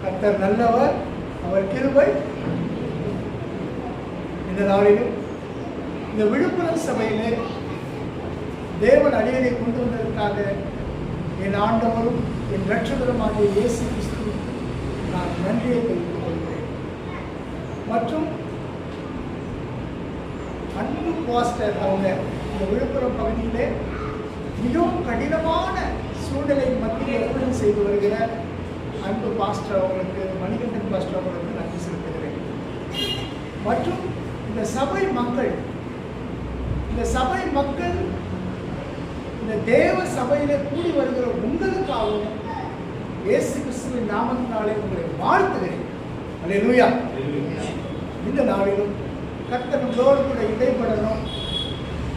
கர்த்தர் நல்லவர், அவர் கிருபை. இந்த நாளிலும் இந்த விழுப்புரம் சபையிலே தேவன் அடியனை கொண்டு வந்ததற்காக என் ஆண்டவரும் என் இரட்சகருமாகிய இயேசு கிறிஸ்து நான் நன்றியை தெரிவித்துக் கொள்கிறேன். மற்றும் அன்பு பாஸ்டர் அவங்க இந்த விழுப்புரம் பகுதியிலே மிகவும் கடினமான சூழ்நிலை மத்தியில் ஊழியம் செய்து வருகிற அன்பு பாஸ்டர் அவர்களுக்கு, மணிகண்டன் பாஸ்டர் அவர்களுக்கு நன்றி செலுத்துகிறேன். மற்றும் இந்த சபை மக்கள் இந்த தேவ சபையிலே கூடி வருகிற உங்களுக்காகவும் இயேசு கிறிஸ்துவின் நாமத்தினாலே உங்களை வாழ்த்துகிறேன். அல்லேலூயா. இந்த நாளிலும் கர்த்தர் நம்மளோடு கூட இடைப்படணும்.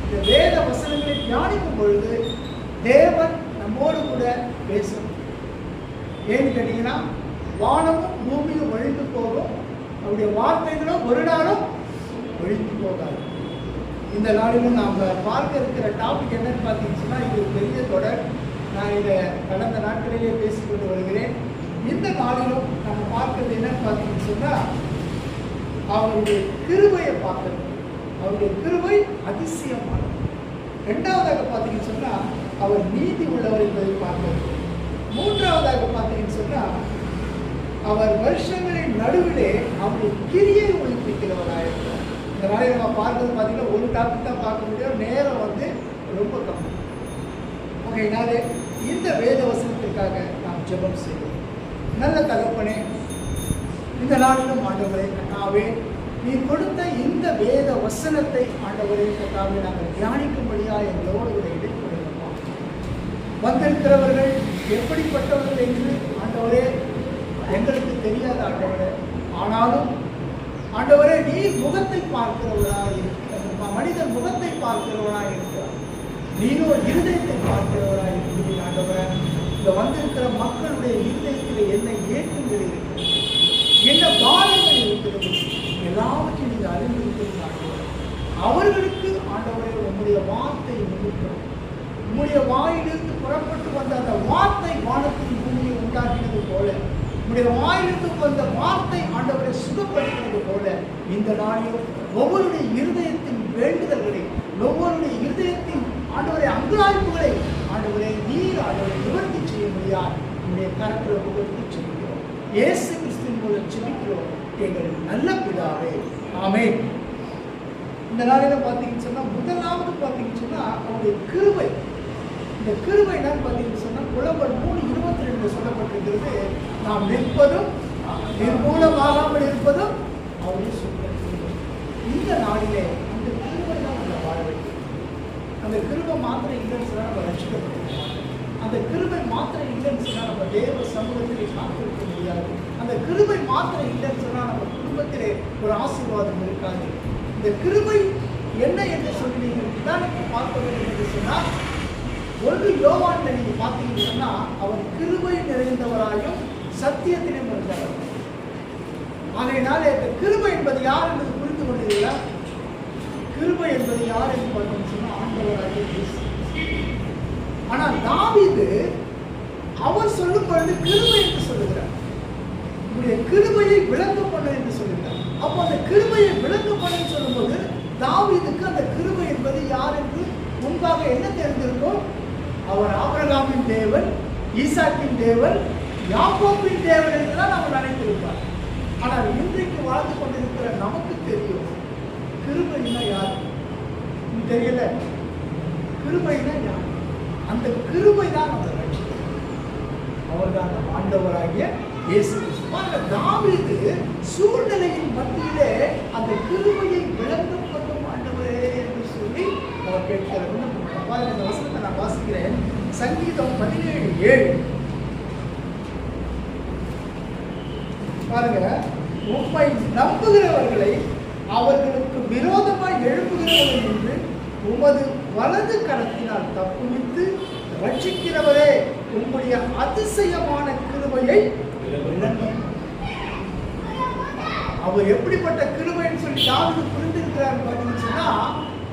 இந்த வேத வசனங்களை தியானிக்கும் பொழுது தேவன் நம்மோடு கூட பேசணும். ஏன்னு கேட்டீங்கன்னா, வானமும் பூமியும் ஒழிந்து போகும், அவருடைய வார்த்தைகளும் ஒரு நாளும் ஒழிந்து போகாது. இந்த நாளிலும் நாம் பார்க்க இருக்கிற டாபிக் என்னன்னு பார்த்தீங்கன்னா, இது பெரிய தொடர். நான் இதை கடந்த நாட்களிலே பேசிக்கொண்டு வருகிறேன். இந்த நாளிலும் நம்ம பார்க்கறது என்னன்னு பார்த்தீங்கன்னு சொன்னால், அவருடைய கிருபையை பார்க்கறது. அவருடைய கிருபை அதிசயமானது. ரெண்டாவதாக பார்த்தீங்கன்னு சொன்னால், அவர் நீதி உள்ளவர் என்பதை பார்க்கிறது. மூன்றாவதாக பார்த்தீங்கன்னு சொன்னால், அவர் வருஷங்களின் நடுவிலே அவருடைய கிரியை ஒளிப்பிக்கிறவராயிருக்கிறார். இந்த நாளை நம்ம பார்க்கறது பார்த்தீங்கன்னா, ஒரு டாபிக் தான் பார்க்க முடியும், நேரம் ரொம்ப கம்மி. ஓகேனாலே இந்த வேத வசனத்திற்காக நாம் ஜெபம் செய்வோம். நல்ல தகப்பனே, இந்த நாளிலும் ஆண்டவரே கர்த்தாவே, நீ கொடுத்த இந்த வேத வசனத்தை ஆண்டவரே கர்த்தாவே நாங்கள் தியானிக்கும்படியா எங்களோடு கூட இடைப்படுகிறோம். வந்திருக்கிறவர்கள் எப்படிப்பட்டவர்கள் என்று ஆண்டவரே எங்களுக்கு தெரியாத ஆண்டவரே. ஆனாலும் ஆண்டவரே, நீ முகத்தை பார்க்கிறவராக இருக்கிற மனிதன் முகத்தை பார்க்கிறவராக இருக்கிறார். நீனோ இருதயத்தை பார்க்கிறவராக இருக்கிறீர்கள் ஆண்டவரே. இந்த வந்திருக்கிற மக்களுடைய இருதயத்தில் என்ன ஏற்றுங்கள் இருக்கிறது, என்ன பாடங்கள் இருக்கிறது, எல்லாவற்றையும் நீங்கள் அறிந்திருக்கிறார்கள். அவர்களுக்கு ஆண்டவரே உம்முடைய வார்த்தை நிமித்தம், உம்முடைய வாயிலிருந்து புறப்பட்டு வந்த அந்த வார்த்தை வானத்தின் பூமியை உண்டாக்கினது போல, உம்முடைய வாயிலிருந்து வந்த வார்த்தை ஆண்டவரை சுகப்படுத்தினது போல, இந்த நாளிலும் ஒவ்வொருடைய இருதயத்தின் வேண்டுதல்களை, ஒவ்வொருடைய இருதயத்தின் ஆண்டவரை அங்கலாய்ப்புகளை ஆண்டவரை நீர் ஆண்டவரை நிவர்த்தி செய்ய முடியாது. உங்களுடைய கரத்தில் ஒவ்வொருத்தி செல்கிறோம். இயேசு கிறிஸ்துவின் மூலம் செபிக்கிறோம் எங்கள் நல்ல பிதாவே, ஆமென். இந்த நாளில் பார்த்தீங்கன்னு சொன்னால், முதலாவது பார்த்தீங்கன்னு சொன்னால் அவருடைய கிருபை. இந்த கிருபை என்னன்னு பார்த்தீங்கன்னு சொன்னால், புலம்பல் 3:22 சொல்லப்பட்டிருக்கிறது, நாம் நிற்பதும் நிர்மூலமாகாமல் இருப்பதும் அவருடைய சுத்தம். இந்த நாளிலே அந்த கிருபை தான் நம்ம வாழ வேண்டும். அந்த கிருபை மாத்திரம் இல்லைன்னு சொன்னால் நம்ம ரட்சிக்கப்பட்டிருக்கோம். அந்த கிருபை மாத்திரம் இல்லைன்னு சொன்னால் நம்ம தேவ சமூகத்திலே காத்திருக்க முடியாது. அந்த கிருபை மாத்திரம் இல்லைன்னு சொன்னால் நம்ம குடும்பத்திலே ஒரு ஆசீர்வாதம் இருக்காது. இந்த கிருபை என்ன என்று சொல்லி நீங்கள் நிதானித்து பார்க்க வேண்டும் என்று சொன்னால், 1 யோவான்ல நீங்கள் பார்த்தீங்கன்னு சொன்னால், அவர் கிருபை நிறைந்தவராயும் சத்தியத்திலும் இருந்தவர். ஆகையினால இந்த கிருபை என்பது யார் என்பது புரிந்து கொண்டீர்களா? கிருபை என்பது யார் என்று பார்த்தீங்கன்னு சொன்னால், ஆண்டவராகிய இயேசு. ஆனால் தாவீது அவர் சொல்லும் பொழுது கிருபை என்று சொல்லுகிறார். உங்களுடைய கிருபையை விளங்க பண்ண என்று சொல்லுகிறார். அப்போ அந்த கிருபையை விளங்க பண்ண சொல்லும்போது தாவீதுக்கு அந்த கிருபை என்பது யார் என்று முன்பாக என்ன தெரிந்திருக்கும்? அவர் ஆபிரகாமின் தேவன், ஈசாக்கின் தேவன், யாக்கோபின் தேவன் என்றுதான் அவர் நினைத்திருப்பார். ஆனால் இன்றைக்கு வாழ்ந்து கொண்டிருக்கிற நமக்கு தெரியும் கிருபைனா யார் தெரியல. கிருபைனா யார்? அந்த கிருபை தான் நம்ம ரட்சிக்கிறது. அவர்தான் ஆண்டவராகிய இயேசு கிறிஸ்து. தாவீது சூழ்நிலையின் மத்தியிலே அந்த கிருபையை விளங்கப்படும் ஆண்டவரே என்று சொல்லி அவர் கேட்கிறார். இந்த வசனத்தை நான் வாசிக்கிறேன். சங்கீதம் 17:7 பாருங்க. உம்மை நம்புகிறவர்களை அவர்களுக்கு விரோதமாய் எழுப்புகிறவர்கள் என்று உமது வலது கரத்தினால் தப்புவித்து ரட்சிக்கிறவரே, உங்களுடைய அதிசயமான கிருபையை அவர் எப்படிப்பட்ட கிருபைன்னு சொல்லி தாவீது புரிந்திருக்கிறார் பார்த்தீங்கன்னு சொன்னா,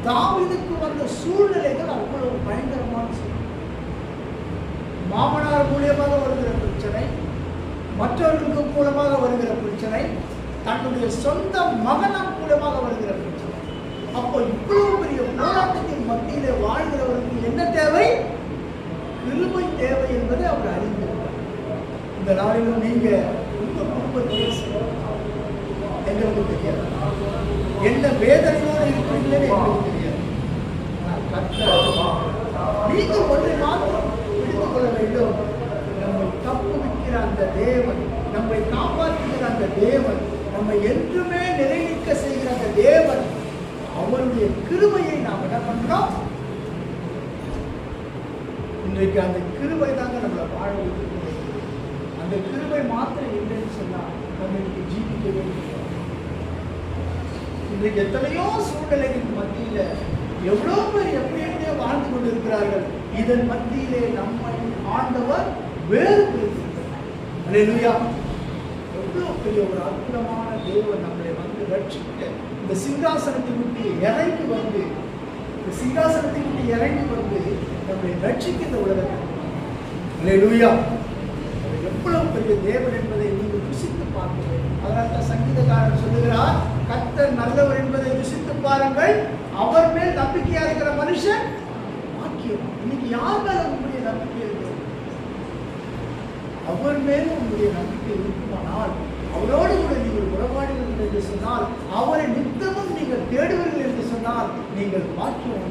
தாவீதுக்கு வந்த சூழ்நிலைகள் அவ்வளவு பயங்கரமான சூழ்நிலை. மாமனார் மூலியமாக வருகிற பிரச்சனை, மற்றவர்களுக்கு மூலமாக வருகிற பிரச்சனை, தன்னுடைய சொந்த மகனாம் மூலமாக வருகிற பிரச்சனை. அப்போ இவ்வளவு பெரிய போராட்டத்தின் மத்தியிலே வாழ்கிறவருக்கு என்ன தேவை? கிருபை தேவை என்பதை அவர் அறிந்திருக்கிறார். இந்த நாளிலும் நீங்க உங்க குடும்பத்தை எங்களுக்கு தெரியாது, என்ன வேதனையோடு இருக்கிறீங்களே எங்களுக்கு தெரியாது. நீங்கள் ஒன்றை மாத்திரம் புரிந்து கொள்ள வேண்டும், நம்மை தப்பு வைக்கிற அந்த தேவன், நம்மை காப்பாற்றுகிற அந்த தேவன், நம்மை என்றுமே நிலைநிற்க செய்கிற அந்த தேவன், அவருடைய கிருபையை நாம் என்ன பண்றோம்? இன்றைக்கு அந்த கிருபை தாங்க நம்மளை வாழ வைக்கிறது. அந்த கிருபை மாத்திரம் இல்லைன்னு சொன்னா நம்ம இன்னைக்கு ஜீவிக்கவே முடியாது. இன்றைக்கு எத்தனையோ சூழ்நிலைகளின் மத்தியில எவ்வளவு பேர் எப்படியே வாழ்ந்து கொண்டிருக்கிறார்கள். இதன் மத்தியிலே நம்மை ஆண்டவர் வேறு அல்லேலூயா. எவ்வளவு பெரிய ஒரு அற்புதமான தேவன் நம்மளை வந்து ரட்சிக்க இந்த சிங்காசனத்தை விட்டு இறங்கி வந்து, இந்த சிங்காசனத்தை விட்டு இறங்கி வந்து நம்மளை ரட்சிக்கின்ற உலகத்தில் அல்லேலூயா. எவ்வளவு பெரிய தேவன் என்பதை நீங்கள் ருசித்து பார்க்க. அதனால தான் சங்கீதக்காரன் சொல்லுகிறார், கர்த்தர் நல்லவர் என்பதை ருசித்து பாருங்கள், அவர் மேல் நம்பிக்கையா இருக்கிற மனுஷன் பாக்கியம். இன்னைக்கு யார் மேல உங்களுடைய நம்பிக்கை இருக்கிறது? அவர் மேல உங்களுடைய நம்பிக்கை இருக்குமானால், அவரோடு கூட நீங்கள் உறவாடுங்கள் என்று சொன்னால், அவரை நித்தமும் நீங்கள் தேடுவீர்கள் என்று சொன்னால் நீங்கள் பாக்கியம்.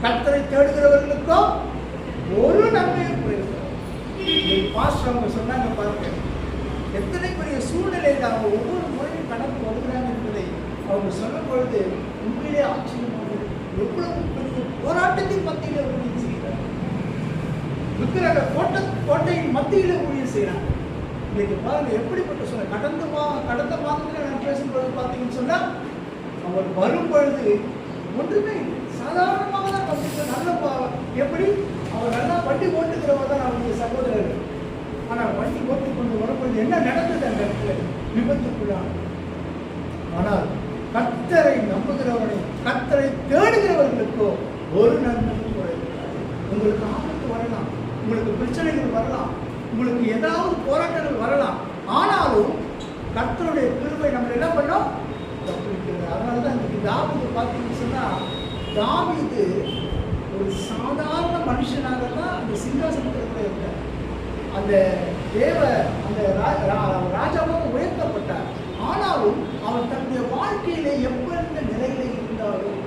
கர்த்தரை தேடுகிறவர்களுக்கும் ஒரு நன்மையும் குறைவு. பாஸ்டர் அவங்க சொன்னாங்க பாருங்க, எத்தனை பெரிய சூழ்நிலையில் அவங்க ஒவ்வொரு முறையும் கடந்து வருகிறாங்க என்பதை அவங்க சொல்லும் பொழுது உண்மையிலே ஆச்சரியமாக, எவ்வளவு பெரிய போராட்டத்தின் மத்தியில் ஊழியம் செய்கிறார். இருக்கிற கோட்டையின் மத்தியில் ஊழியம் செய்கிறாங்க. இன்னைக்கு பாருங்க எப்படிப்பட்ட சொல்ல. கடந்த மாதத்தில் நான் பேசும்பொழுது பார்த்தீங்கன்னு சொன்னா, அவர் வரும் பொழுது ஒன்றுமே சாதாரணமாக தான் வந்து நல்ல எப்படி அவர் நல்லா வண்டி ஓட்டுகிறவர் தான் அவருடைய சகோதரர்கள். ஆனால் வண்டி ஓட்டி கொண்டு வரும்பொழுது என்ன நடந்தது? அந்த இடத்துல விபத்துக்குள்ளான. ஆனால் கர்த்தரை நம்புகிறவனை, கர்த்தரை தேடுகிறவர்களுக்கோ ஒரு நன்மையும் குறைவு. உங்களுக்கு ஆபத்து வரலாம், உங்களுக்கு பிரச்சனைகள் வரலாம், உங்களுக்கு ஏதாவது போராட்டங்கள் வரலாம். ஆனாலும் கர்த்தருடைய கிருபை நம்ம என்ன பண்ணோம்? அதனாலதான் இன்னைக்கு தாவீது பார்த்தீங்கன்னு சொன்னா, தாவீது ஒரு சாதாரண மனுஷனாக தான் அந்த சிங்காசனத்தில் இருந்தார். அந்த அந்த ராஜாவாக உயர்த்தப்பட்டார். ஆனாலும் அவர் தன்னுடைய வாழ்க்கையிலே எவ்வளந்த நிலையில இருந்தாலும்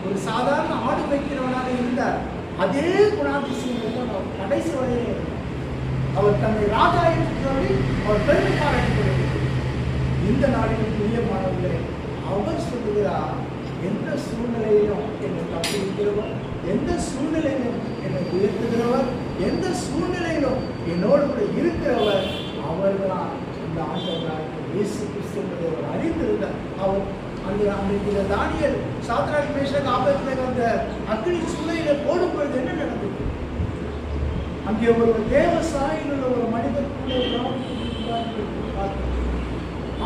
ஒரு சாதாரண ஆடு வைக்கிறவனாக இருந்தார். அதே குணாதிசயங்கள் தான் அவர் கடைசி வரையிலே இருந்தார். அவர் தன்னை ராஜா என்று சொல்லி அவர் பெருமை பாராட்டப்படுகிறது. இந்த நாளிலும் பிரியமானவர்களே, அவர் சொல்லுகிறார், எந்த சூழ்நிலையிலும் என்னை தப்பிக்கிறவர், எந்த சூழ்நிலையிலும் என்னை உயர்த்துகிறவர், எந்த சூழ்நிலையிலும் என்னோடு கூட இருக்கிறவர் அவர்தான் இந்த ஆண்டவராக இயேசு கிறிஸ்து என்பதை அவர் அறிந்திருந்தார். அவர் அந்த தானியேல் சாத்ராக் மேஷாக் ஆபேத்நேகோ அந்த அக்னி சூளையில போடும் பொழுது என்ன நடந்தது? அங்கே ஒரு தேவ சாயல் உள்ள ஒரு மனிதர்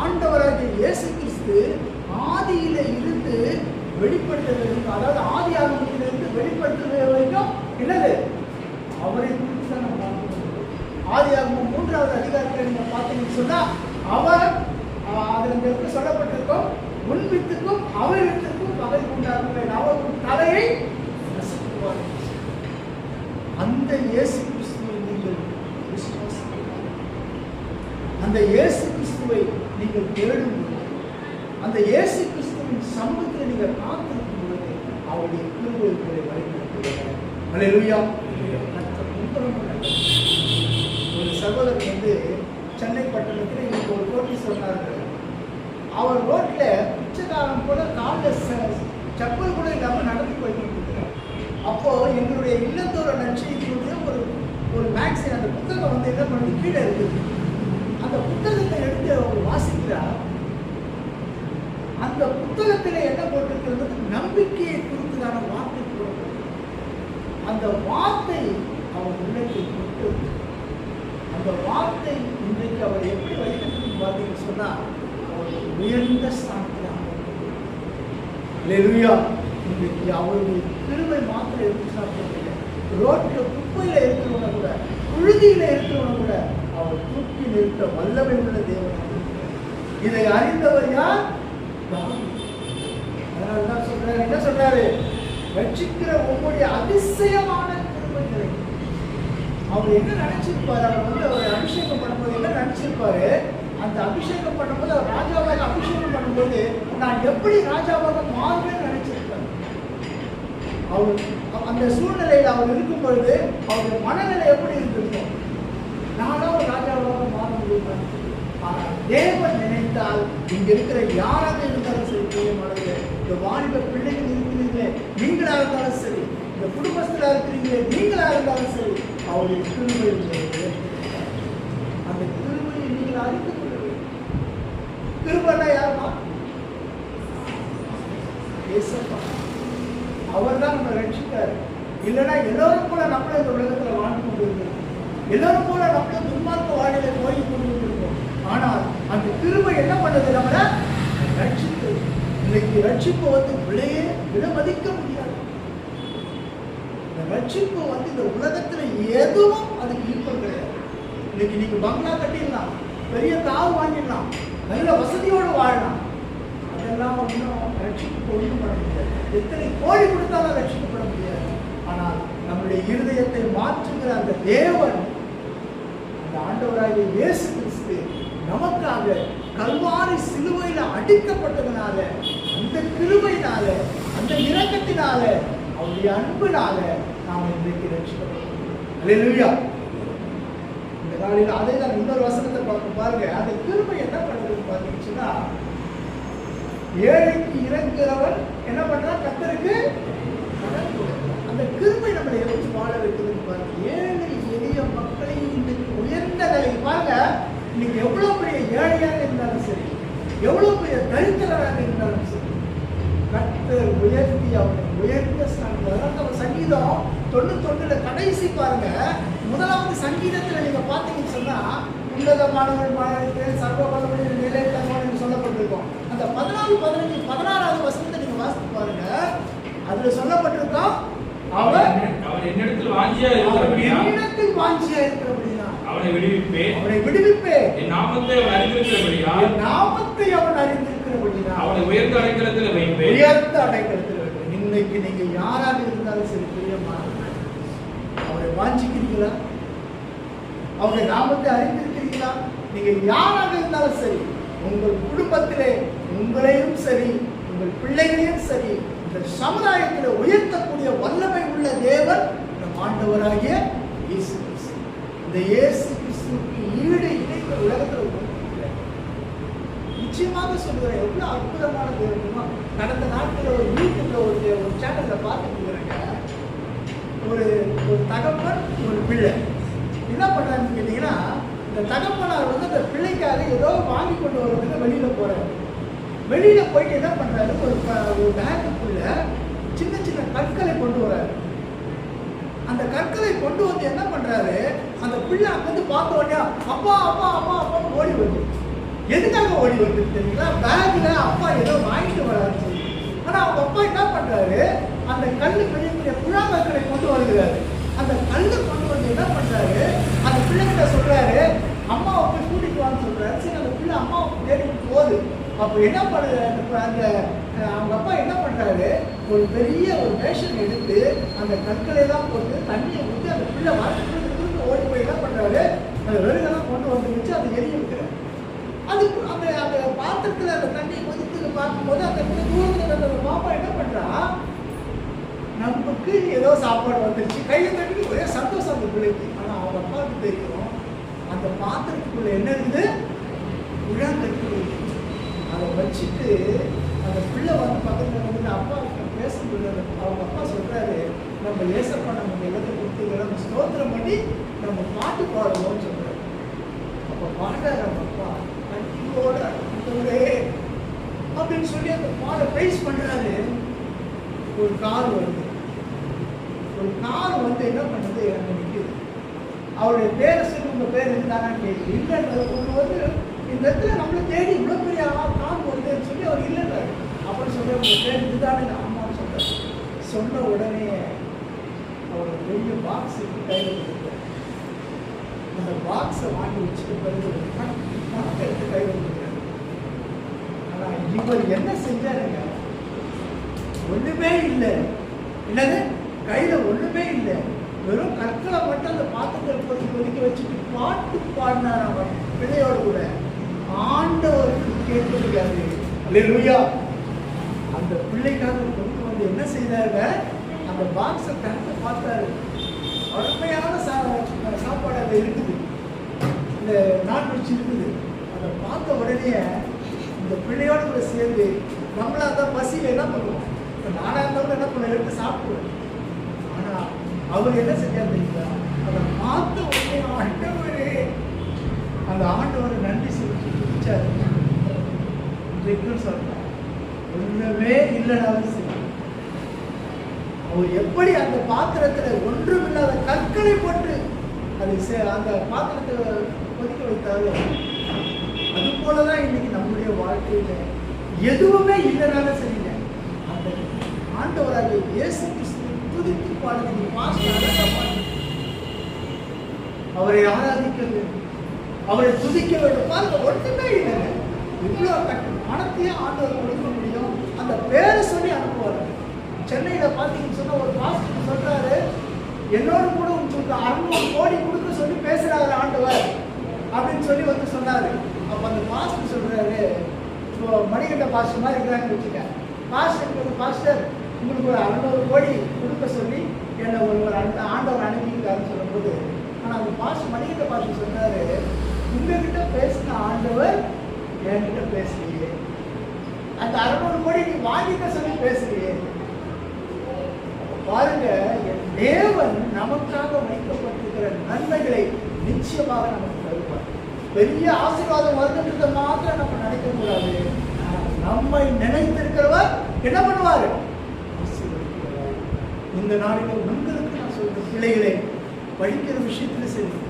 ஆண்டவராகிய இயேசு கிறிஸ்து ஆதியில இருந்து வெளிப்படுத்துவது வரைக்கும், அதாவது ஆதி ஆகமத்திலிருந்து வெளிப்படுத்துவது வரைக்கும் என்னது? அவரை குறித்து தான் நம்ம பார்க்கணும். ஆதி ஆகமம் 3வது அதிகாரத்தில் நீங்க பார்த்தீங்கன்னு சொன்னா, அவர் அதில் சொல்லப்பட்டிருக்கும், உன் வித்துக்கும் அவர் வித்துக்கும் பகை உண்டாக்குவேன், அவர் தலையை நசுக்குவார். அந்த இயேசு கிறிஸ்துவை நீங்கள் விசுவாசிக்கிறீர்கள். அந்த இயேசு கிறிஸ்துவை நீங்கள் தேடும் பொழுது, அந்த இயேசு கிறிஸ்துவின் சமூகத்தில் நீங்கள் காத்திருக்கும் பொழுது அவருடைய கிருபைகளை வழிநடத்துகிறார். அல்லேலூயா. ஒரு சகோதரர் வந்து சென்னை பட்டணத்தில் இன்னைக்கு ஒரு போட்டி சொன்னார்கள். அவர் ரோட்ல பிச்சைக்காரன் கூட காலில் செப்பல் கூட இல்லாமல் நடந்து போயிட்டு இருக்கிறார். அப்போ எங்களுடைய இல்லத்தோட நட்சத்திரத்துடைய ஒரு மேக்ஸின் அந்த புத்தகம் வந்து என்ன பண்ணி கீழே இருக்குது. அந்த புத்தகத்தை எடுத்து அவர் வாசிக்கிறார். அந்த புத்தகத்தில் என்ன போட்டிருக்கிறது? நம்பிக்கையை குறித்ததான வார்த்தை போட்டிருக்கிறது. அந்த வார்த்தை அவர் உள்ளத்தில் கொண்டு, அந்த வார்த்தை இன்றைக்கு அவர் எப்படி வைத்திருக்கு பார்த்தீங்கன்னு சொன்னா, அவர் உயர்ந்த ஸ்தானத்தில் இன்றைக்கு அவருடைய கிருபை மாத்திரம் இருந்துச்சுன்னா, ரோட்டில் குப்பையில இருக்கிறவன கூட, புழுதியில இருக்கிறவன கூட அவர் மீட்ட வல்லமை உள்ள தேவன். இதை அறிந்தவர் யார்? அதனாலதான் சொல்றாரு, என்ன சொல்றாரு? ரட்சிக்கிற உங்களுடைய அதிசயமான கிருபைகளை. அவர் என்ன நினைச்சிருப்பாரு? அவர் அபிஷேகம் பண்ணும்போது என்ன நினைச்சிருப்பாரு? அந்த அபிஷேகம் பண்ணும்போது, அவர் ராஜாவாக அபிஷேகம் பண்ணும்போது நான் எப்படி ராஜாவாக மாறுவேன்னு நினைச்சிருப்பாரு. அவர் அந்த சூழ்நிலையில் அவர் இருக்கும் பொழுது அவருடைய மனநிலை எப்படி இருந்திருக்கும்? நானும் ஒரு ராஜாவாக மாற முடியும். ஆனால் தேவன் நினைத்தால் இங்க இருக்கிற யாராக இருந்தாலும் சரி, பிரியமானவர்களே, இந்த வாலிப பிள்ளைகள் இருக்கிறீங்களே நீங்களா இருந்தாலும் சரி, இந்த குடும்பஸ்தரா இருக்கிறீங்களே நீங்களா இருந்தாலும் சரி, அவருடைய கிருபை அந்த கிருபையை நீங்கள் அறிந்து கொள்ள வேண்டும். கிருபைனா யாருமா? ஏசப்பா. அவர் தான் நம்ம ரட்சித்தார். இல்லைன்னா எல்லாரும் போல நம்மளே இந்த உலகத்துல வாழ்ந்து கொண்டிருக்கிறோம். எல்லாரும் போல நம்மளே துன்மார்க்க வாழ்க்கையில போய் கொண்டிருக்கிறோம். ஆனால் அந்த கிருபை என்ன பண்ணது? நம்மள ரட்சித்து. இன்னைக்கு ரட்சிப்பு வந்து விலையே விலமதிக்க முடியாது. இந்த ரட்சிப்பு வந்து இந்த உலகத்துல எதுவும் அதுக்கு ஈக்குவல் கிடையாது. இன்னைக்கு நீங்க பங்களா கட்டிடலாம், பெரிய கார் வாங்கிடலாம், நல்ல வசதியோடு வாழலாம், அதெல்லாம் ஒன்றும் ரட்சிப்பு ஒன்றும் பண்ண முடியாது. எத்தனை கோடி கொடுத்தாலும் ரட்சிக்கப்பட முடியாது. ஆனால் நம்முடைய இருதயத்தை மாற்றுகிற அந்த தேவன், அந்த ஆண்டவராகிய இயேசு கிறிஸ்து நமக்காக கல்வாரி சிலுவையில அடிக்கப்பட்டதுனால, அந்த கிருபையினால, அந்த இரக்கத்தினால, அவருடைய அன்புனால நாம் இன்றைக்கு ரட்சிக்கப்பட்டோம். அல்லேலூயா. இந்த காலையில் அதே தான் இன்னொரு வசனத்தை பாருங்க. அந்த கிருபை என்ன பண்ணுறதுன்னு பார்த்தீங்கன்னா, ஏழைக்கு இறங்குகிறவன் என்ன பண்றான்? கர்த்தருக்கு கடன் கொடுக்கிறான். அந்த கிருபை நம்மளை எப்படி வாழ வைக்கிறதுன்னு பாருங்க. ஏழை எளிய மக்களை இன்னைக்கு உயர்ந்த நிலை பாருங்க. இன்னைக்கு எவ்வளவு பெரிய ஏழையாக இருந்தாலும் சரி, எவ்வளவு பெரிய தரித்திரராக இருந்தாலும் சரி, கர்த்தர் உயர்த்தி அவனை உயர்ந்த ஸ்தானத்தில். சங்கீதம் 91 கடைசி பாருங்க, முதலாவது சங்கீதத்துல நீங்க பாத்தீங்கன்னு சொன்னா, உன்னதமானவர்கள் சர்வ வல்லமையுள்ள நிலைத்தன்மைன்னு சொல்லப்பட்டிருக்கும். அந்த 14, 15, 16வது வசனத்தை நீங்க வாசித்து பாருங்க. அதுல சொல்லப்பட்டிருக்கோம், அவர் என்னிடத்தில் வாஞ்சியா இருக்கிறபடியா அவனை விடுவிப்பேன். என் நாமத்தை அவன் அறிந்திருக்கிறபடியா அவனை உயர்ந்த அடைக்கலத்தில் வைப்பேன். இன்னைக்கு நீங்க யாராக இருந்தாலும் சரி, பிரியமானவர்களே, அவரை வாஞ்சிக்கிறீங்களா? அவருடைய நாமத்தை அறிந்திருக்கிறீங்களா? நீங்க யாராக இருந்தாலும் சரி, உங்கள் குடும்பத்திலே உங்களையும் சரி, உங்கள் பிள்ளைகளையும் சரி, இந்த சமுதாயத்தில் உயர்த்தக்கூடிய வல்லமை உள்ள தேவன் நம் ஆண்டவராகிய இயேசு கிறிஸ்து. இந்த இயேசு கிறிஸ்துவுக்கு ஈடு இணைந்த உலகத்தில் நிச்சயமாக சொல்லுகிறேன், எவ்வளவு அற்புதமான தேவனுமா. கடந்த நாட்கள் ஒரு யூடியூப்ல ஒரு சேனல்ல பார்த்துட்டு ஒரு தகப்பன் ஒரு பிள்ளை என்ன பண்றான்னு கேட்டீங்கன்னா, இந்த தகப்பனார் வந்து அந்த பிள்ளைக்காக ஏதோ வாங்கி கொண்டு வர்றதுக்கு வெளியில போறாரு. வெளியில போயிட்டு என்ன பண்றாரு, ஒரு பேக்குக்குள்ள சின்ன சின்ன கற்களை கொண்டு வர்றாரு. அந்த கற்களை கொண்டு வந்து என்ன பண்றாரு, அந்த பிள்ளை அங்கிருந்து பார்த்த உடனே அப்பா அப்பா அப்பா அப்பான்னு ஓடி வருது. எதுக்காக ஓடி வருது தெரியுங்களா? பேக்ல அப்பா ஏதோ வாங்கிட்டு வராரு. ஆனா அவங்க அப்பா என்ன பண்றாரு, அந்த கல்லு பெரிய பெரிய புழாங்கற்களை கொண்டு வருகிறாரு. அந்த கல்லு கொண்டு வந்து என்ன பண்றாரு, அந்த பிள்ளைகிட்ட சொல்றாரு, அம்மாவை போய் கூட்டிட்டு வான்னு சொல்றாரு. சரி, அந்த பிள்ளை அம்மாவுக்கு தேடிட்டு போகுது. அப்ப என்ன பண்ணுறாரு, அந்த அவங்க அப்பா என்ன பண்றாரு, ஒரு பெரிய ஒரு மேஷன் எடுத்து அந்த கற்களை எல்லாம் போட்டு தண்ணியை ஊற்றி அந்த பிள்ளை வரத்துக்கு ஓடி போய் என்ன பண்றாரு, அந்த வெறுகெல்லாம் கொண்டு வந்து வச்சு அதை எரிய வைக்கிறார். அது அந்த அந்த பாத்திரத்துல அந்த தண்ணியை கொதித்து பார்க்கும்போது அந்த தூரத்துல அந்த பாப்பா என்ன பண்றா, நமக்கு ஏதோ சாப்பாடு வந்துருச்சு, கையை தட்டி ஒரே சந்தோஷம் அந்த பிள்ளைக்கு. ஆனா அவங்க அப்பாவுக்கு தெரியும் அந்த பாத்திரத்துக்குள்ள என்ன இருக்குது, உழாங்கட்டி. அதை வச்சுட்டு அந்த பிள்ளை வந்து பக்கத்துல வந்து அப்பா பேசும்போது அவங்க அப்பா சொல்றாரு, நம்ம ஏசப்பா நமக்கு எல்லாத்தை கொடுத்துக்கிற நம்ம ஸ்தோத்திரம் பண்ணி நம்ம பாட்டு பாடுவோம்னு சொல்றாரு. அப்ப பாடுறாரு அவங்க அப்பா அன்பியோட அப்படின்னு சொல்லி அந்த பாட பிரைஸ் பண்றாரு. ஒரு கார் வருது, ஒரு கார் வந்து என்ன பண்ணுது, அங்க நிற்குது. அவருடைய பேரை சொல்லி உங்க பேர் இருந்தாங்கன்னு கேட்குது. இல்லை, ஒன்று வந்து இந்த இடத்துல நம்மளை தேடி இவ்வளோ பெரிய கார் வருதுன்னு சொல்லி அவர் இல்லைன்றாரு. அப்புறம் சொல்லி உங்க பேர் இதுதானே அம்மான்னு சொல்றாரு. சொன்ன உடனே அவர் பெரிய பாக்ஸ் கையில் கொடுத்தார். அந்த பாக்ஸை வாங்கி வச்சுட்டு பிறகு இவர் என்ன செஞ்சாருங்க? ஒண்ணுமே இல்லை. என்னது? கையில ஒண்ணுமே இல்லை. வெறும் கற்களை மட்டும் அந்த பாத்திரத்தை கொதிக்க வச்சுட்டு பாட்டு பாடினார் அவன் பிள்ளையோடு கூட. ஆண்டவருக்கு கேட்பது. அல்லேலூயா. அந்த பிள்ளைக்காக கொண்டு வந்து என்ன செய்தாருங்க? அந்த பாக்ஸை திறந்து பார்த்தாரு. அருமையான சாப்பாடு அது இருக்குது, இந்த நான்வெஜ் இருக்குது. அதை பார்த்த உடனே இந்த பிள்ளையோடு கூட சேர்ந்து நம்மளா தான் பசியில் என்ன பண்ணுவோம்? இப்போ நானாக இருந்தாலும் என்ன பண்ண எடுத்து சாப்பிடுவேன். ஆனால் அவர் என்ன செஞ்சார் தெரியுங்களா? அதை பார்த்த உடனே ஆண்டவரே, அந்த ஆண்டவரை நன்றி சொல்லி குதிச்சாரு. சொல்றார், ஒன்றுமே இல்லைனாலும் சரி, அவர் எப்படி அந்த பாத்திரத்தில் ஒன்றுமில்லாத கற்களை போட்டு அது அந்த பாத்திரத்தை கொதிக்க வைத்தாரோ, அது போலதான் இன்னைக்கு நம்முடைய வாழ்க்கையில எதுவுமே இல்லைனாலும் சரிங்க, அந்த ஆண்டவராக இயேசு கிறிஸ்துவை துதித்து பாடுறது அவரை ஆராதிக்க வேண்டும், அவரை துதிக்க வேண்டும். பாருங்க, ஒன்றுமே இல்லைங்க. இவ்வளவு பணத்தையும் ஆண்டவர் கொடுக்க முடியும். அந்த பேரை சொல்லி அனுப்புவாரு. சென்னையில பாத்தீங்கன்னு சொன்னா ஒரு பாஸ்டர் சொல்றாரு, என்னோட கூட உங்களுக்கு 600 கோடி கொடுக்க சொல்லி பேசுறாரு ஆண்டவர் அப்படின்னு சொல்லி வந்து சொன்னாரு. அப்ப அந்த பாஸ்டர் சொல்றாரு, இப்போ மணிகண்ட பாஸ்டர் மாதிரி இருக்கிறாங்கன்னு வச்சுக்க, பாஸ்டர் உங்களுக்கு ஒரு 600 கோடி கொடுக்க சொல்லி என்னை ஒரு ஆண்டவர் அனுப்பியிருக்காருன்னு சொல்லும்போது, ஆனா அந்த பாஸ்டர் மணிகண்ட பாஸ்டர் சொன்னாரு, உங்ககிட்ட பேசின ஆண்டவர் என்கிட்ட பேசலையே, அந்த 600 கோடி நீ வாங்கிட்ட சொல்லி பேசலையே. பாருங்க, என் தேவன் நமக்காக வைக்கப்பட்டிருக்கிற நன்மைகளை நிச்சயமாக நமக்கு தருவார். பெரிய ஆசீர்வாதம் வருகின்றத மாத்திரம் நம்ம நினைக்க கூடாது. நம்மை நினைத்திருக்கிறவர் என்ன பண்ணுவார்? இந்த நாளில் உங்களுக்கு நான் சொல்ற பிள்ளைகளை படிக்கிற விஷயத்துல சரி,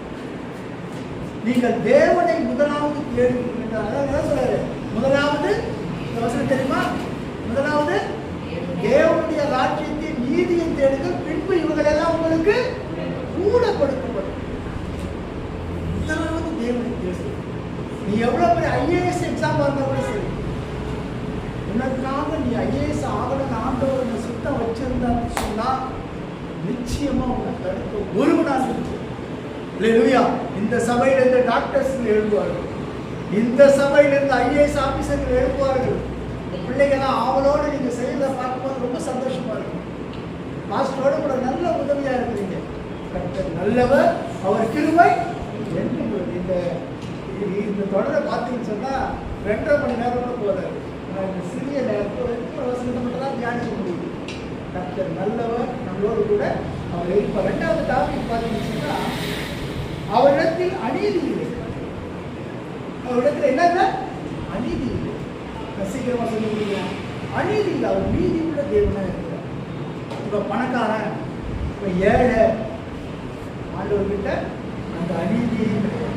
நீங்கள் தேவனை முதலாவது தேடுகிறீர்கள். அதாவது என்ன சொல்றாரு? முதலாவது வசனம் தெரியுமா? முதலாவது தேவனுடைய ராஜ்யத்தின் நீதியை தேடுங்கள், பின்பு இவர்கள் எல்லாம் உங்களுக்கு கூட கொடுக்கப்படும். முதலாவது தேவனை தேடு. நீ எவ்வளவு பெரிய IAS எக்ஸாம் வந்தா கூட சரி, உனக்காக நீ IAS ஆகணும்னு ஆண்டவர் சுத்தம் வச்சிருந்தான்னு சொன்னா நிச்சயமா உன்னை தடுக்க ஒருவனாக இருக்கு. இல்லையா? இந்த சபையிலிருந்து டாக்டர்ஸ் எழுதுவார்கள், இந்த சபையிலிருந்து IAS ஆபீசர்கள் எழுதுவார்கள். பிள்ளைகள்லாம் ஆவலோடு நீங்க செய்யறத பார்க்கும்போது ரொம்ப சந்தோஷமா இருக்கும். மாஸ்டரோட கூட நல்ல உதவியா இருக்கிறீங்க. கர்த்தர் நல்லவர், அவர் கிருபை என்றும். இந்த தொடரை பார்த்தீங்கன்னு சொன்னா 2.5 மணி நேரம் கூட போதாது. இந்த சிறிய நேரத்தில் மட்டும் தான் தியானிக்க முடியுது. கர்த்தர் நல்லவர், நம்மளோடு கூட அவர் இருப்பார். 2வது டாபிக் பார்த்தீங்கன்னு சொன்னா, அவரிடத்தில் அநீதி இல்லை. அவரிடத்தில் என்னங்க? அநீதி இல்லை. சீக்கிரமா சொல்ல முடியும். அநீதி இல்லை, அவர் நீதி உள்ள தேவனா இருக்கிறார். இப்ப பணக்காரன், இப்ப ஏழை, ஆண்டவர்கிட்ட அந்த அநீதியே கிடையாது.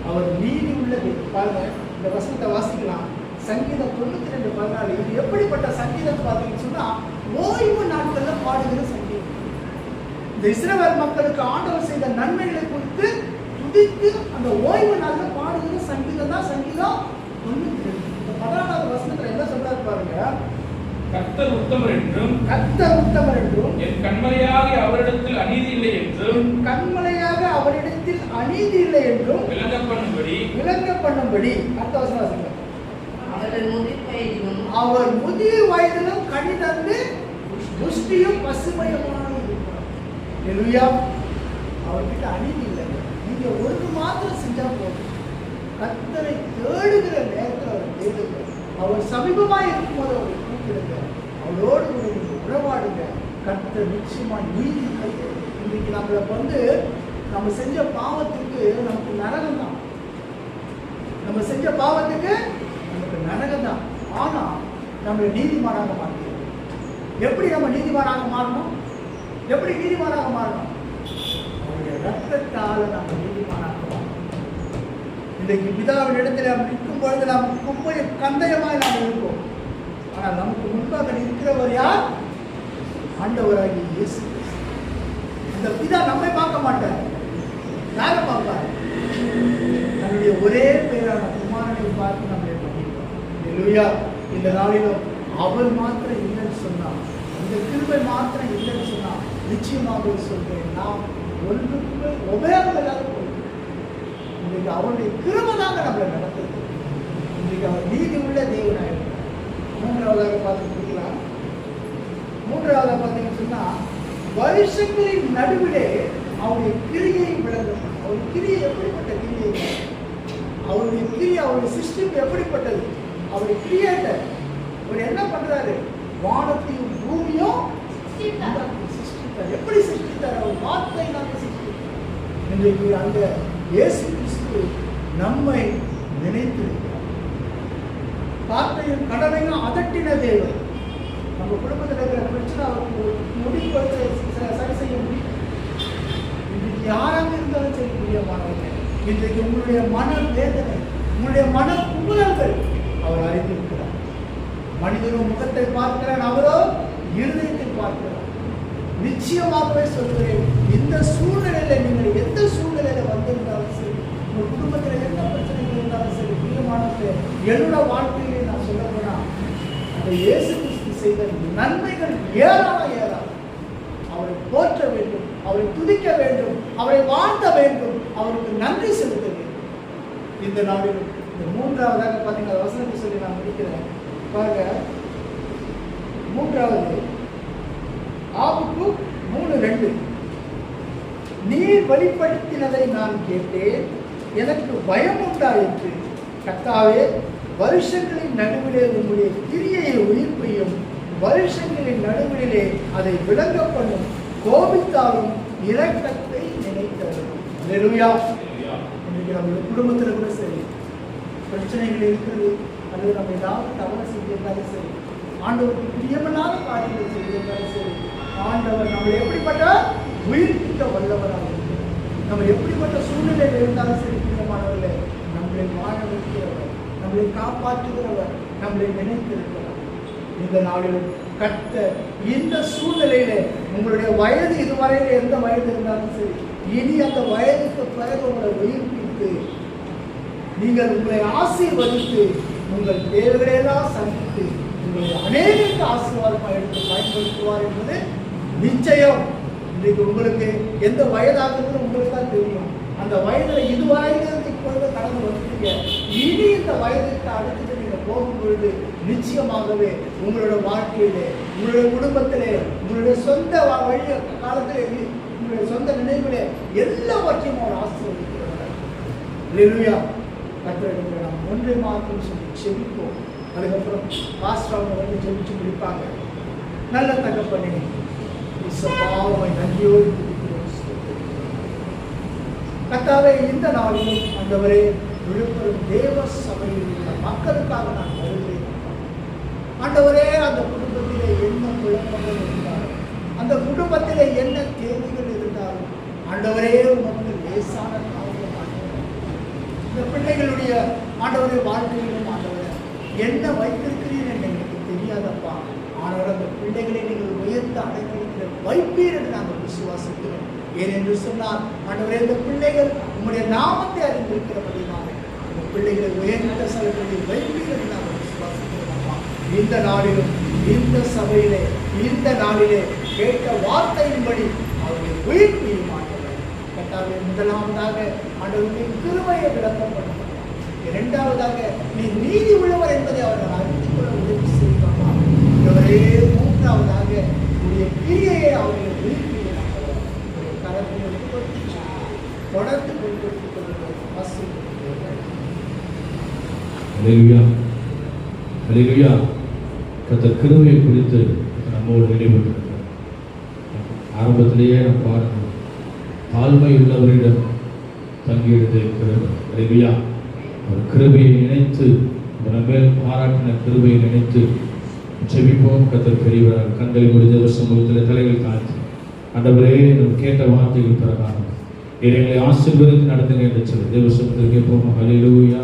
அவர் நீதி உள்ள தேவன். பாருங்க, இந்த வசனத்தை வாசிக்கலாம். சங்கீதம் 92:14. இது எப்படிப்பட்ட சங்கீதம் பார்த்தீங்கன்னு சொன்னா, ஓய்வு நாட்கள்ல பாடுகிற சங்கீதம். இந்த இஸ்ரவேல் மக்களுக்கு ஆண்டவர் செய்த நன்மைகளை குறித்து துதித்து அந்த ஓய்வு நாள்ல பாடுகிற சங்கீதம் தான் சங்கீதம் 92. 14வது வசனத்துல என்ன சொல்றாரு பாருங்க. கர்த்தர் உத்தமர் என்றும், கர்த்தர் உத்தமர் என்றும், என் கண்மலையாக அவரிடத்தில் அநீதி இல்லை என்றும், கண்மலையாக அவரிடத்தில் அநீதி இல்லை என்றும் விளங்க பண்ணும்படி. அடுத்த வசனம் வாசிங்க. அவர் முதிர் வயதிலும் கனி தந்து புஷ்டியும் பசுமையுமாக இருப்பார். அல்லேலூயா. அவர்கிட்ட அநீதி இல்லை. நீங்க ஒன்று மாத்திரம் செஞ்சா போதும். கர்த்தரை தேடுகிற நேரத்தில் அவர் தேடுங்க. அவர் சமீபமாக இருக்கும்போது அவரை கூப்பிடுங்க. அவரோடு கூட நீங்க உறவாடுங்க. கர்த்தர் நிச்சயமா நீதி. இன்னைக்கு நம்மளை வந்து நம்ம செஞ்ச பாவத்துக்கு நமக்கு நரகம் தான். நம்ம செஞ்ச பாவத்துக்கு நமக்கு நரகம் தான். ஆனா நம்மளை நீதிமானாக மாற்றணும். எப்படி நம்ம நீதிமானாக மாறணும்? எப்படி நீதிமானாக மாறணும்? அவருடைய ரத்தத்தால் நம்ம நீதிமானாக மாறணும். இன்றைக்கு பிதாவின் இடத்துல நாம் நிற்கும் பொழுது நாம் குப்பை கந்தயமாய் நாம் இருப்போம். ஆனால் நமக்கு முன்பாக இருக்கிறவர் யார்? ஆண்டவராகிய இயேசு. இந்த பிதா நம்மை பார்க்க மாட்டார். யாரை பார்ப்பார்? தன்னுடைய ஒரே பேரான குமாரனை பார்த்து நம்மை பண்ணியிருப்பார். அல்லேலூயா. இந்த நாளிலும் அவர் மாத்திரம் இல்லைன்னு சொன்னார், இந்த கிருபை மாத்திரம் இல்லைன்னு சொன்னார், நிச்சயமாக சொல்றேன் நாம் ஒன்றுக்குமே உபயோகம் இல்லாத போயிட்டு இன்றைக்கு அவருடைய கிருபை தாங்க நம்மளை நடத்துது. இன்றைக்கு அவர் நீதி உள்ள தேவனாக இருக்கிறார். மூன்றாவதாக பார்த்துக்கலாம். மூன்றாவதாக பார்த்தீங்கன்னு சொன்னா வருஷங்களின் நடுவிலே அவருடைய கிரியை விளங்கும். அவருடைய கிரியை எப்படிப்பட்ட கிரியை? அவருடைய கிரியை, அவருடைய சிஸ்டம் எப்படிப்பட்டது? அவருடைய கிரியேட்டர் அவர் என்ன பண்றாரு? வானத்தையும் பூமியும் சிருஷ்டித்தார். எப்படி சிருஷ்டித்தார்? அவர் வார்த்தையினால சிருஷ்டித்தார். இன்றைக்கு அந்த இயேசு கிறிஸ்து நம்மை நினைத்திருக்கிறார். வார்த்தையும் கடலையும் அதட்டின தேவன். நம்ம குடும்பத்தில் இருக்கிற பிரச்சனை அவருக்கு முடிவு சரி செய்ய முடியும். இன்றைக்கு யாராக இருந்தாலும் சரி பிரியமானவர்கள், இன்றைக்கு உங்களுடைய மன வேதனை, உங்களுடைய மன குமுறல்கள் அவர் அறிந்திருக்கிறார். மனிதனும் முகத்தை பார்க்கிறான், அவரோ இருதயத்தை பார்க்கிறார். நிச்சயமாகவே சொல்கிறேன், இந்த சூழ்நிலையில நீங்கள் எந்த சூழ்நிலையில வந்திருந்தாலும் சரி, உங்கள் குடும்பத்தில் எந்த பிரச்சனைகள் இருந்தாலும் சரி, பிரியமானவர்களே, என்னோட வாழ்க்கையிலே நான் சொல்ல போனா அந்த இயேசு கிறிஸ்து செய்த நன்மைகள் ஏராளம் ஏராளம். அவரை போற்ற வேண்டும், அவரை துதிக்க வேண்டும், அவரை வாழ்த்த வேண்டும், அவருக்கு நன்றி செலுத்த வேண்டும். இந்த நாளில் இந்த மூன்றாவதாக பார்த்தீங்கன்னா வசனத்தை சொல்லி நான் முடிக்கிறேன் பாருங்க. மூன்றாவது ஆபுக்கு 3:2 நீர் வெளிப்படுத்தினதை நான் கேட்டேன், எனக்கு பயம் உண்டாயிற்று. கர்த்தாவே, வருஷங்களின் நடுவிலே உங்களுடைய கிரியையை உயிர்ப்பையும் வருஷங்களின் நடுவிலே அதை விளங்க பண்ணும் கோபித்தாலும் இரக்கத்தை நினைத்தரும். அல்லேலூயா. இன்னைக்கு நம்மளுடைய குடும்பத்தில் கூட சரி பிரச்சனைகள் இருக்கிறது, அல்லது நம்ம ஏதாவது தவறு செஞ்சிருந்தாலும் சரி, ஆண்டவருக்கு பிரியமில்லாத காரியங்கள் செஞ்சிருந்தாலும் சரி, ஆண்டவர் நம்மளை எப்படிப்பட்ட உயிர்ப்பிக்க வல்லவராக இருக்கிறார். நம்ம எப்படிப்பட்ட சூழ்நிலையில் இருந்தாலும் சரி பிரியமானவர்களே, நம்மளை வாழ வைக்கிறவர், நம்மளை காப்பாற்றுகிறவர், நம்மளை நினைத்திருக்கிறார். இந்த நாளிலும் கர்த்தர் இந்த சூழ்நிலையில உங்களுடைய வயது இதுவரையில எந்த வயது இருந்தாலும் சரி, இனி அந்த வயதுக்கு பிறகு உங்களை உயிர்ப்பித்து நீங்கள் உங்களை ஆசீர்வதித்து உங்கள் தேவைகளெல்லாம் சந்தித்து உங்களை அநேக ஆசீர்வாதமாக எடுத்து பயன்படுத்துவார் என்பது நிச்சயம். இன்றைக்கு உங்களுக்கு எந்த வயதாகிறது உங்களுக்கு தான் தெரியும். அந்த வயதுல இதுவரையிலிருந்து இப்பொழுது கடந்து வந்துட்டீங்க. இனி இந்த வயதுக்கு அடுத்து நீங்க போகும்பொழுது நிச்சயமாகவே உங்களோட வாழ்க்கையிலே, உங்களுடைய குடும்பத்திலே, உங்களுடைய சொந்த வழி காலத்திலே, உங்களுடைய சொந்த நினைவிலே எல்லாவற்றையும் அவர் ஆசீர்வதிக்கிறார். அல்லேலூயா. கர்த்தரிடத்தில் நாம் ஒன்றை மாத்திரம் சொல்லி செபிப்போம். அதுக்கப்புறம் பாஸ்டர் அவங்க வந்து ஜெபிச்சு முடிப்பாங்க. நல்ல தகப்பனே, இயேசுவை நன்றியோடு கர்த்தாவே, இந்த நாளிலும் ஆண்டவரே விழுப்புரம் தேவ சபையில் உள்ள மக்களுக்காக நான் வருகிறேன். ஆண்டவரே, அந்த குடும்பத்திலே என்ன குழப்பங்கள் இருந்தாலும், அந்த குடும்பத்திலே என்ன தேவைகள் இருந்தாலும், ஆண்டவரே உமக்கு லேசான காரியம் ஆண்டவரே. இந்த பிள்ளைகளுடைய ஆண்டவரே வாழ்க்கையிலும் ஆண்டவரே என்ன வைத்திருக்கிறீர் என்று எனக்கு தெரியாதப்பா. ஆனால் அந்த பிள்ளைகளை நீங்கள் உயர்த்த அடைக்கிறீர்கள் வைப்பீர் என்று நாங்கள் விசுவாசிக்கிறோம். ஏனென்று சொன்னால் ஆண்டவரே, இந்த பிள்ளைகள் உங்களுடைய நாமத்தை அறிந்திருக்கிறபடினாலே இந்த பிள்ளைகளை உயர்ந்த சபைகளில் வைப்பீர் என்று நாங்கள் விசுவாசிக்கிறோம். இந்த நாளிலும் இந்த சபையிலே இந்த நாளிலே கேட்ட வார்த்தையின்படி அவர்களை உயிர்ப்பியும் ஆண்டவர். கர்த்தாவே, முதலாவதாக ஆண்டவருடைய கிருபையை விளக்கப்படும். இரண்டாவதாக நீ நீதி உள்ளவர் என்பதை அவர்கள் அறிந்து கொள்ள உதவி செய்வாங்க. ஆண்டவரே, மூன்றாவதாக உடைய கிரியையை அவர்களை உயிர்ப்பியும் கரத்தில் தொடர்ந்து கொண்டிருத்துக் கொள்ளுங்கள். அல்லேலூயா. அல்லேலூயா. கர்த்தர் கிருபையை குறித்து நம்மோடு ஈடுபட்டிருக்கிறார். ஆரம்பத்திலேயே நாம் பார்க்கணும், தாழ்மை உள்ளவரிடம் தங்கியிருக்கிறது. அல்லேலூயா. ஒரு கிருபையை நினைத்து, நம்ம மேல் பாராட்டின கிருபையை நினைத்து ஜெபிப்போம். கர்த்தர் பெரியவராக கண்களை முடிஞ்ச சமூகத்தில் தலைகள் தாழ்த்தி, ஆண்டவரே, நாம் கேட்ட வார்த்தைகள் பிரகாரம் எங்களை ஆசீர்வதித்து நடத்துங்க என்று சொல்லி தேவ சமூகத்தில் கேட்போம். அல்லேலூயா.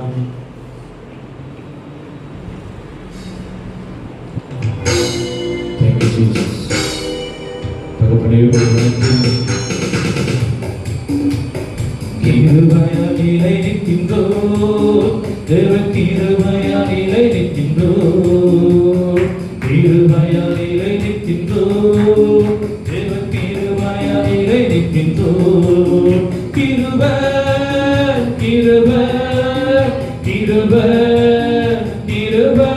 Thank you, Jesus. தகப்பனே, கிருபையால் நிலை நிற்கின்றோம், தேவ கிருபையால் நிலை நிற்கின்றோம். கிருபை கிருபை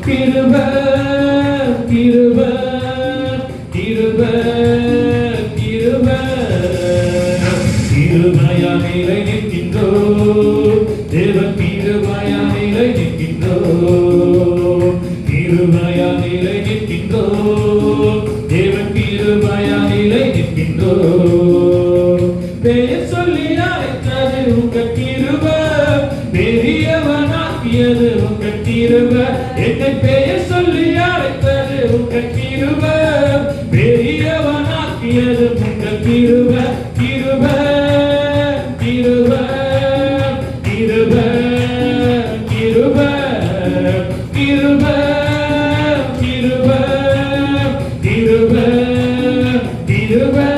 கிருபை கிருபை கிருபை கிருபை கிருபையா நிலை நிற்கின்றோம் தேவ கிருபையா நிலை நிற்கின்றோம் கிருபையா நிலை நிற்கின்றோம் தேவ கிருபையா நிலை நிற்கின்றோம் பெயர் சொல்லி அழைத்தது உங்க கிருபை பெரியவனாக்கியது உங்க கிருபை என்னை பெயர் சொல்லி அழைத்தது உங்க கிருபை பெரியவனாக்கியது உங்க கிருபை கிருபை கிருபை கிருபை கிருபை கிருபை கிருபை கிருபை கிருபை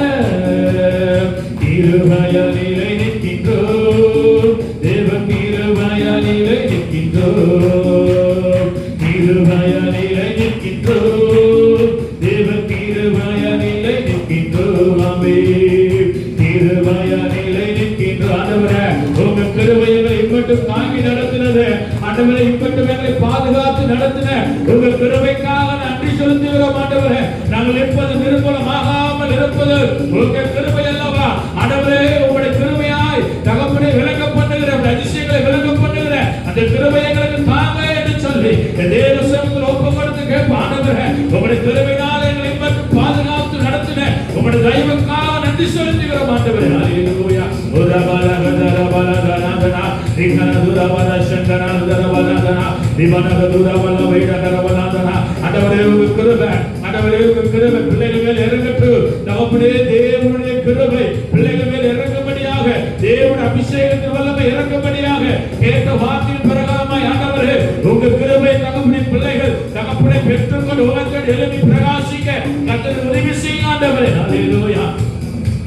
கிருபையா நிலை நிற்கின்றோம் தேவ கிருபையா நிலை நிற்கின்றோம் கிருபையா நிலை நிற்கின்றோம் தேவ கிருபையா நிலை நிற்கின்றோம் ஆமென் கிருபையா நிலை நிற்கின்றோம் ஆண்டவரே உங்க கிருபை எங்களை இம்மட்டும் தாங்கி நடத்தினது ஆண்டவரே இம்மட்டும் எங்களை பாதுகாத்து நடத்தின உங்க கிருபைக்காக நன்றி செலுத்துகிறோம் ஆண்டவரே நாங்கள் இருப்பது நிர்மூலமாகாமல் இருப்பது உங்க கிருபை அல்லவா ஆண்டவரே உங்களுடைய கிருபையாய் தகப்பனை விளங்க பண்ணுகிற அதிசயங்களை விளங்க பண்ணுகிற அந்த கிருபை எங்களுக்கு தாங்க என்று சொல்லி தேவ சமூகத்தில் ஒப்பு கொடுத்து கேட்ப ஆண்டவரே உங்களுடைய கிருபையினால் எங்களை மட்டும் பாதுகாத்து நடத்தின உங்களுடைய தயவுக்காக நன்றி செலுத்துகிறோம் ஆண்டவரே ஹல்லேலூயா ஓரபலகதரபலகனதனா ரிகனதுரபல சங்கனதுரபலகனா திவனகதுரபலவைடகரபலகனா ஆண்டவரே உங்க கிருபை ஆண்டவரே உங்க கிருபை பிள்ளைகள் மேல் இறங்கட்டும் தகப்பனே தேவனுடைய கிருபை பிள்ளைகள் மேல் இறங்கும்படியாக தேவனுடைய அபிஷேகத்தின் வல்லமை இறங்கும்படியாக கேட்ட வார்த்தையின் பிரகாரமாய் ஆண்டவரே உங்க கிருபை தகப்பனே பிள்ளைகள் தகப்பனை பெற்றுக்கொண்டு உலகத்தில் எழுப்பி பிரகாசிக்க கர்த்தர் உதவி செய்யுங்க ஆண்டவரே ஹல்லேலூயா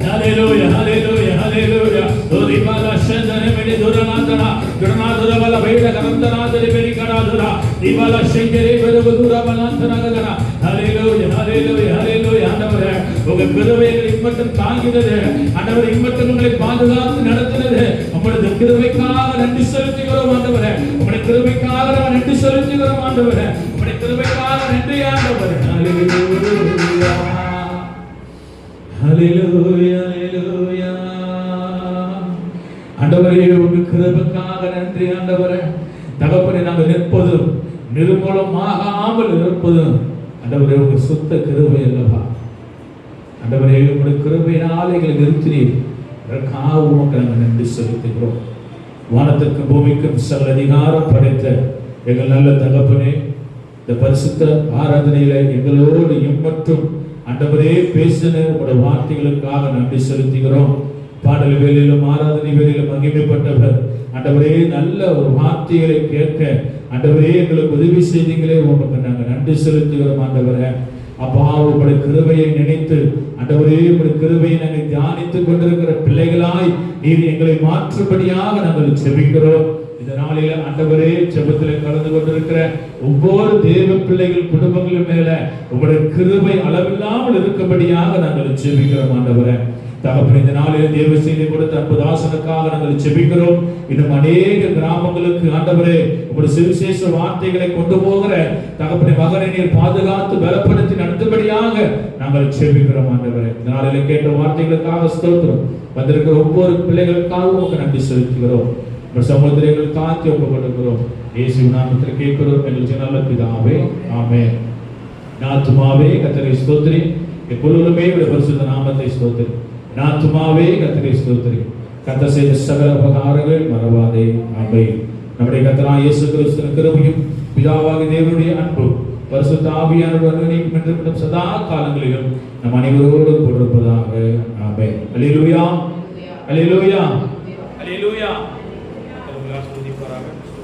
ஹalleluya hallelujah hallelujah ஓரிபாலா சந்தனே மெடி துரநாதனா துரநாதரவல வைட கரந்தனாதரி பெரி கராதுரா திபாலா செங்கரே வெறுதுர பலந்தனகனா ஹalleluya hallelujah hallelujah ஆண்டவரே உங்க கிருபையை இம்மட்டும் தாங்கினது ஆண்டவரே இம்மட்டும் உங்களை பாதுகாத்து நடத்தினது உம்முடைய கிருபைக்காக நன்றி செலுத்துகிறோம் ஆண்டவரே உம்முடைய கிருபைக்காக நன்றி செலுத்துகிறோம் ஆண்டவரே உம்முடைய கிருபைக்காக நன்றி ஆண்டவரே ஹalleluya ஹalleluya ஹalleluya ஆண்டவரே உங்க கிருபைக்காக நன்றி ஆண்டவரே தகப்பனே நாங்கள் நிற்பதும் நிர்மூலமாகாமல் இருப்பதும் ஆண்டவரே உங்க சுத்த கிருபை அல்லவா ஆண்டவரே உங்க கிருபையினால் எங்களை நிறுத்தினீர் அதற்காக உமக்கு நாங்கள் நன்றி செலுத்துகிறோம் வானத்திற்கும் பூமிக்கும் சகல அதிகாரம் படைத்த எங்கள் நல்ல தகப்பனே இந்த பரிசுத்த ஆராதனையில எங்களோடு இம்மட்டும் ஆண்டவரே பேசின உங்களுடைய வார்த்தைகளுக்காக நன்றி செலுத்துகிறோம் பாடல் வேளையிலும் ஆராதனை வேளையிலும் மகிமைப்பட்டவர் ஆண்டவரே நல்ல ஒரு வார்த்தைகளை கேட்க ஆண்டவரே எங்களுக்கு உதவி செய்தீங்களே உங்களுக்கு நாங்கள் நன்றி செலுத்துகிறோம் ஆண்டவரே அப்பா உங்களுடைய கிருபையை நினைத்து ஆண்டவரே உங்களுடைய கிருபையை நாங்கள் தியானித்துக் கொண்டிருக்கிற பிள்ளைகளாய் நீர் எங்களை மாற்றும்படியாக நாங்கள் செபிக்கிறோம் இந்த நாளில ஆண்டவரே ஜெபத்திலே கலந்து கொண்டிருக்கிற ஒவ்வொரு தேவ பிள்ளைகள் குடும்பங்களின் மேல உங்களுடைய கிருபை அளவில்லாமல் இருக்கும்படியாக நாங்கள் ஜெபிக்கிறோம் ஆண்டவரே தகப்பனே இந்த நாளில் தேவ செய்தி கொடுத்த அற்புதாசனுக்காக நாங்கள் ஜெபிக்கிறோம் இன்னும் அநேக கிராமங்களுக்கு ஆண்டவரே உங்களுடைய சுவிசேஷ வார்த்தைகளை கொண்டு போகிற தகப்பனே மகனை நீர் பாதுகாத்து பலப்படுத்தி நடத்தும்படியாக நாங்கள் ஜெபிக்கிறோம் ஆண்டவரே இந்த நாளில் கேட்ட வார்த்தைகளுக்காக ஸ்தோத்திரம் வந்திருக்கிற ஒவ்வொரு பிள்ளைகளுக்காகவும் உங்களுக்கு நன்றி செலுத்துகிறோம் சமுத்திரங்கள் காத்து ஒப்புக் கொடுக்கிறோம் இயேசு நாமத்தில் கேட்கிறோம் எங்கள் நல்ல பிதாவே ஆமென் நாத்துமாவே கர்த்தரை ஸ்தோத்திரி எப்பொழுதுமே பரிசுத்த நாமத்தை ஸ்தோத்திரி நாத்துமாவே கர்த்தரை ஸ்தோத்திரி கர்த்தர் செய்த சகல உபகாரங்கள் மறவாதே ஆமென் நம்முடைய கர்த்தராகிய இயேசு கிறிஸ்துவின் கிருபையும் பிதாவாகிய தேவனுடைய அன்பும் பரிசுத்த ஆவியானவருடைய அனுகிரகமும் என்றும் சதா காலங்களிலும் நம் அனைவரோடும் கொடுப்பதாக ஆமென் அல்லேலூயா அல்லேலூயா Haleluya. Terima kasih.